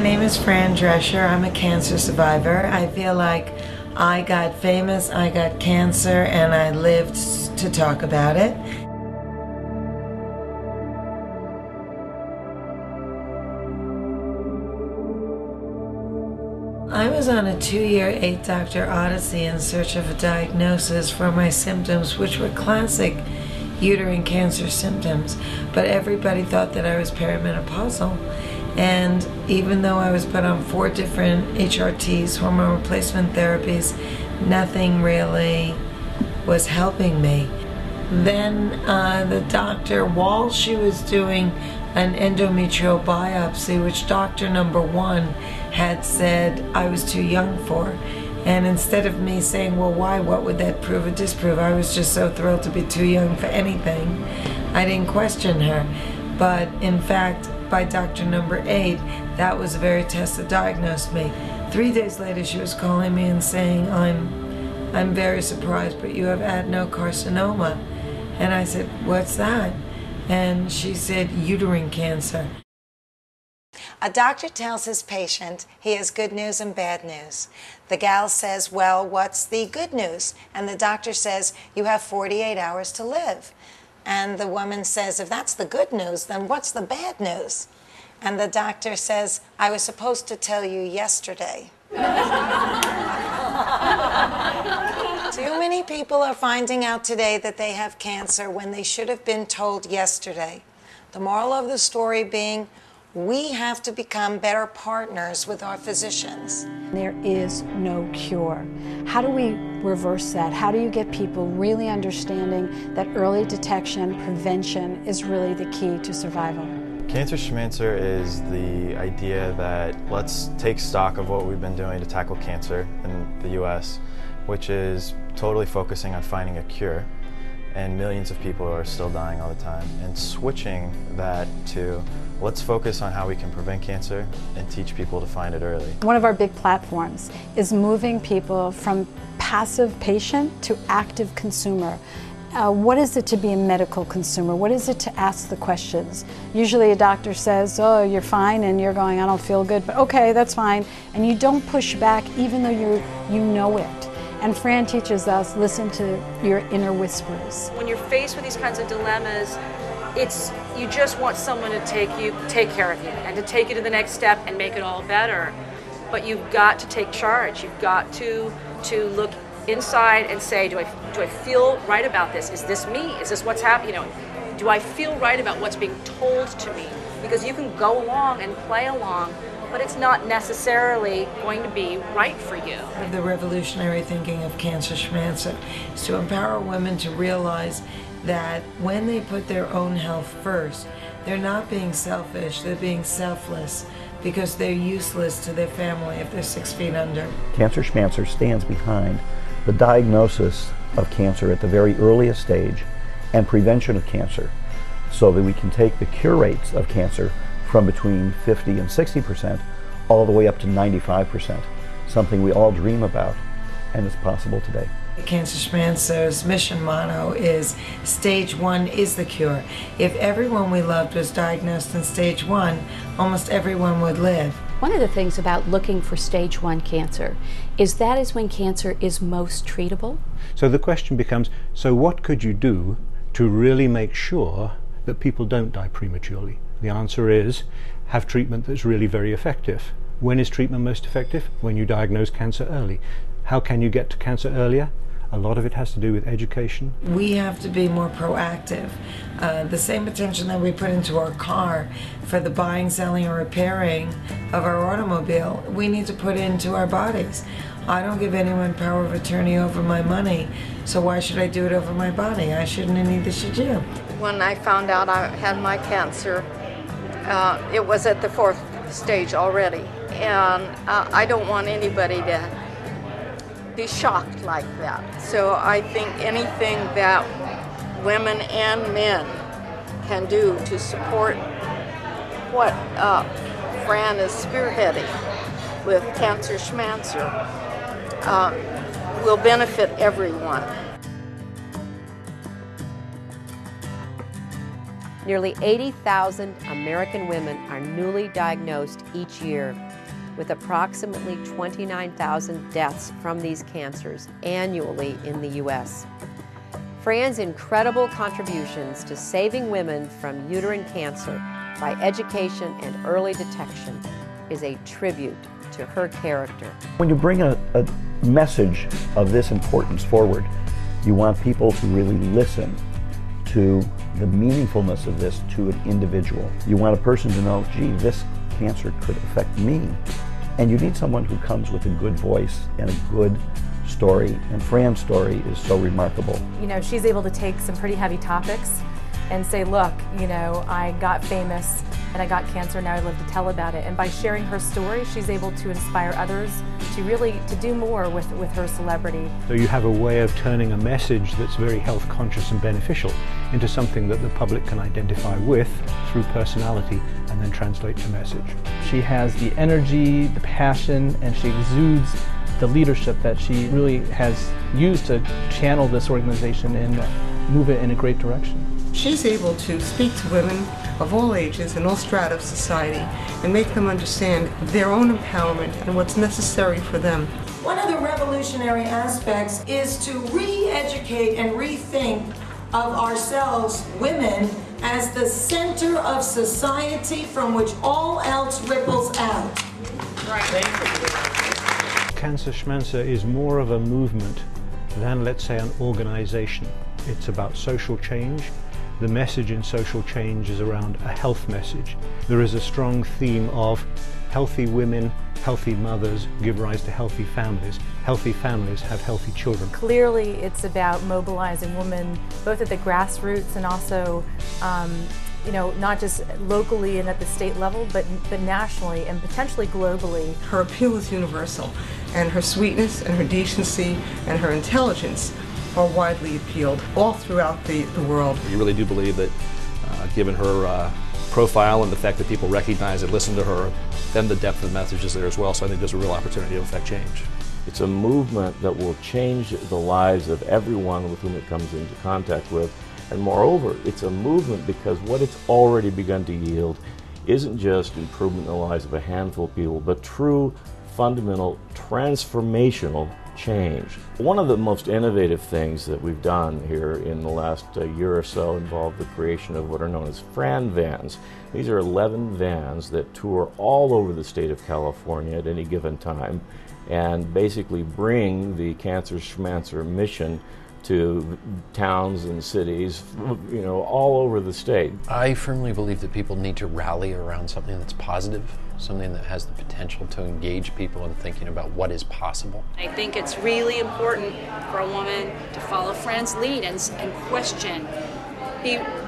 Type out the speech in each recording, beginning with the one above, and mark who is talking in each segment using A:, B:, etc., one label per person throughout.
A: name is Fran Drescher. I'm a cancer survivor. I feel like I got famous, I got cancer, and I lived to talk about it. I was on a 2-year, 8-doctor odyssey in search of a diagnosis for my symptoms, which were classic uterine cancer symptoms, but everybody thought that I was perimenopausal. And even though I was put on 4 different HRTs, hormone replacement therapies, nothing really was helping me. Then the doctor, while she was doing an endometrial biopsy, which doctor number 1 had said I was too young for, and instead of me saying, well, why, what would that prove or disprove, I was just so thrilled to be too young for anything. I didn't question her. But in fact, by doctor number 8, that was the very test that diagnosed me. 3 days later, she was calling me and saying, I'm very surprised, but you have adenocarcinoma. And I said, what's that? And she said, uterine cancer.
B: A doctor tells his patient he has good news and bad news. The gal says, well, what's the good news? And the doctor says, you have 48 hours to live. And the woman says, if that's the good news, then what's the bad news? And the doctor says, I was supposed to tell you yesterday. Too many people are finding out today that they have cancer when they should have been told yesterday. The moral of the story being, we have to become better partners with our physicians.
C: There is no cure. How do we reverse that? How do you get people really understanding that early detection, prevention is really the key to survival?
D: Cancer Schmancer is the idea that let's take stock of what we've been doing to tackle cancer in the US, which is totally focusing on finding a cure, and millions of people are still dying all the time, and switching that to let's focus on how we can prevent cancer and teach people to find it early.
C: One of our big platforms is moving people from passive patient to active consumer. What is it to be a medical consumer? What is it to ask the questions? Usually a doctor says, oh, you're fine, and you're going, I don't feel good, but okay, that's fine. And you don't push back even though you know it. And Fran teaches us, listen to your inner whispers.
E: When you're faced with these kinds of dilemmas, you just want someone to take care of you and to take you to the next step and make it all better. But you've got to take charge. You've got to look inside and say, do I feel right about this? Is this me? Is this what's happening? Do I feel right about what's being told to me? Because you can go along and play along, but it's not necessarily going to be right for you.
A: The revolutionary thinking of Cancer Schmancer is to empower women to realize that when they put their own health first, they're not being selfish, they're being selfless, because they're useless to their family if they're 6 feet under.
F: Cancer Schmancer stands behind the diagnosis of cancer at the very earliest stage and prevention of cancer, so that we can take the cure rates of cancer from between 50 and 60% all the way up to 95%, something we all dream about and is possible today.
A: Cancer Schmancer's mission motto is, stage 1 is the cure. If everyone we loved was diagnosed in stage 1, almost everyone would live.
G: One of the things about looking for stage 1 cancer is that is when cancer is most treatable.
H: So the question becomes, so what could you do to really make sure that people don't die prematurely? The answer is, have treatment that's really very effective. When is treatment most effective? When you diagnose cancer early. How can you get to cancer earlier? A lot of it has to do with education.
A: We have to be more proactive. The same attention that we put into our car for the buying, selling, and repairing of our automobile, we need to put into our bodies. I don't give anyone power of attorney over my money, so why should I do it over my body? I shouldn't, and neither should you.
I: When I found out I had my cancer, it was at the 4th stage already, and I don't want anybody to be shocked like that. So I think anything that women and men can do to support what Fran is spearheading with Cancer Schmancer will benefit everyone.
J: Nearly 80,000 American women are newly diagnosed each year, with approximately 29,000 deaths from these cancers annually in the U.S. Fran's incredible contributions to saving women from uterine cancer by education and early detection is a tribute to her character.
F: When you bring a message of this importance forward, you want people to really listen to the meaningfulness of this to an individual. You want a person to know, gee, this cancer could affect me. And you need someone who comes with a good voice and a good story. And Fran's story is so remarkable.
K: You know, she's able to take some pretty heavy topics and say, look, you know, I got famous and I got cancer, now I live to tell about it. And by sharing her story, she's able to inspire others to really do more with her celebrity.
H: So you have a way of turning a message that's very health conscious and beneficial into something that the public can identify with through personality and then translate the message.
L: She has the energy, the passion, and she exudes the leadership that she really has used to channel this organization and move it in a great direction.
M: She's able to speak to women of all ages and all strata of society and make them understand their own empowerment and what's necessary for them.
A: One of the revolutionary aspects is to re-educate and rethink of ourselves, women, as the center of society from which all else ripples out.
H: Cancer Schmancer is more of a movement than, let's say, an organization. It's about social change. The message in social change is around a health message. There is a strong theme of healthy women, healthy mothers give rise to healthy families. Healthy families have healthy children.
K: Clearly, it's about mobilizing women both at the grassroots and also, you know, not just locally and at the state level, but nationally and potentially globally.
M: Her appeal is universal, and her sweetness and her decency and her intelligence are widely appealed all throughout the world.
N: We really do believe that given her profile and the fact that people recognize and listen to her, then the depth of the message is there as well. So I think there's a real opportunity to affect change.
O: It's a movement that will change the lives of everyone with whom it comes into contact with. And moreover, it's a movement because what it's already begun to yield isn't just improvement in the lives of a handful of people, but true, fundamental, transformational change. One of the most innovative things that we've done here in the last year or so involved the creation of what are known as Fran vans. These are 11 vans that tour all over the state of California at any given time and basically bring the Cancer Schmancer mission to towns and cities, you know, all over the state.
P: I firmly believe that people need to rally around something that's positive, something that has the potential to engage people in thinking about what is possible.
E: I think it's really important for a woman to follow Fran's lead and question.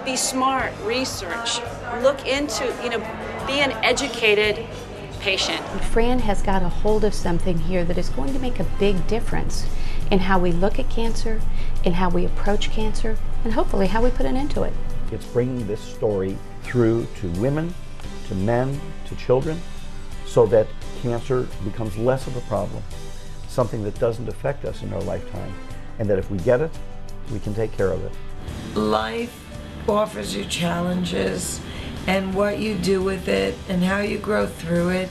E: Be smart, research, look into, you know, be an educated patient.
G: Fran has got a hold of something here that is going to make a big difference in how we look at cancer, in how we approach cancer, and hopefully how we put an end to it.
F: It's bringing this story through to women, to men, to children, so that cancer becomes less of a problem, something that doesn't affect us in our lifetime, and that if we get it, we can take care of it.
A: Life offers you challenges, and what you do with it and how you grow through it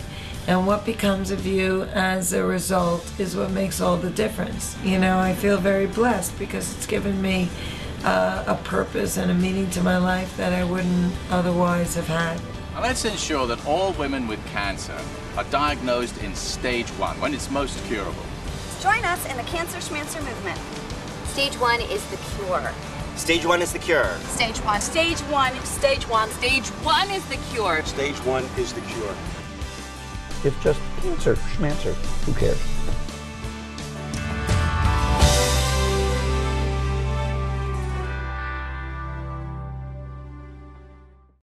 A: and what becomes of you as a result is what makes all the difference. You know, I feel very blessed because it's given me a purpose and a meaning to my life that I wouldn't otherwise have had.
Q: Let's ensure that all women with cancer are diagnosed in stage 1, when it's most curable.
R: Join us in the Cancer Schmancer movement.
S: Stage 1 is the cure.
T: Stage 1 is the cure.
S: Stage 1. Stage 1. Stage 1. Stage 1 is the cure.
T: Stage 1 is the cure.
F: It's just Cancer Schmancer. Who cares?